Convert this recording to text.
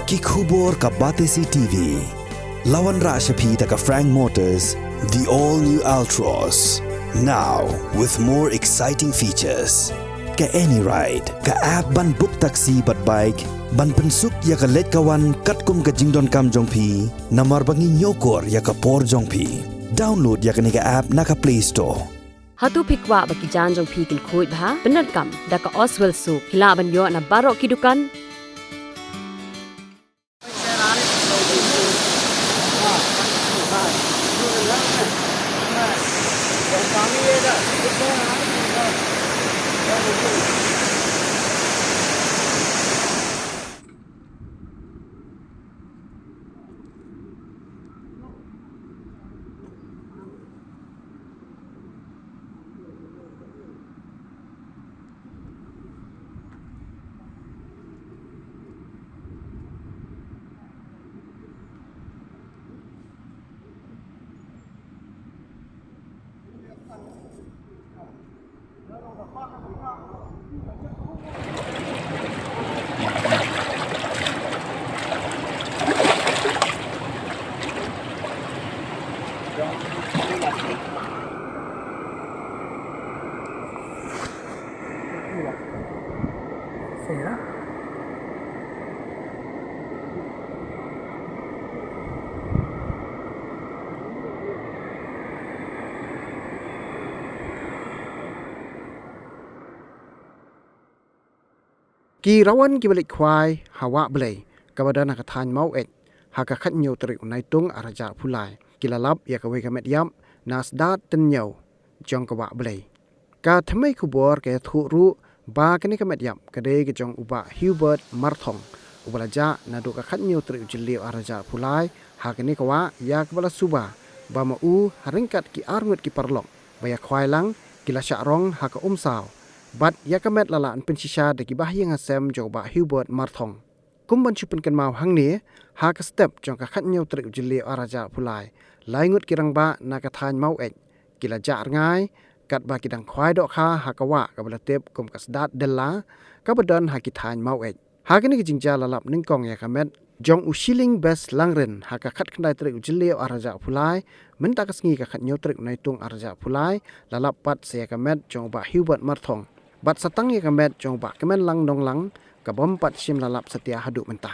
Kikubor ka Batesi TV. Lawan Rashapi taka Frank Motors, the all-new Altros. Now, with more exciting features. Ka any ride, ka app ban book taxi bat bike, ban pensuk ya ka let kawan katkum ka jingdon kam jongpi, namar bangi nyokor ya ka por jongpi. Download ya ka nika app naka Play Store. Hatu pikwa baki jan jongpi kin kuit bha, benar kam daka Oswell Soup, hilaban yo na barok kidukan. Ki rawan ki balik kwai hawa Blei kabada nak than mau et haka khat nyau tri unai tung araja phulai kilalap ya ka we ka met yam nasdat ten nyau jong ka wa Blei ka thamai khubor ke thu ru ba ka ni ka met yam ka de ke jong uba Hubert Marthong ubalaja na do ka khat nyau tri ujli araja phulai haka ni ka wa ya ka bala suba ba ma u haringkat ki arngut ki parlok ba ya khwai lang kila sha rong haka saw Bat yakamet lala an pensisha de kibah yang asem joba Hubert Marthong. Kumban chupen kan mau hang ni ha ka step jong ka khat nyau tri ujli araja phulai. Laingut kirang ba na ka than mau ek. Kila jar ngai kat ba kidang khwai dok kha ha ka wa ka balatep kum ka sdat della ka badon ha ki than mau ek. Ha ka ni ki jingja lalap ning kong yakamet jong usiling bes langren ha ka khat khandai tri ujli araja phulai menta ka sngi ka khat nyau tri nai tung araja phulai lalap pat se yakamet jong ba Hubert Marthong. Bat satang ya kamet jong ba kemen lang dong lang kabom pat sim lalap setia hadu mentah.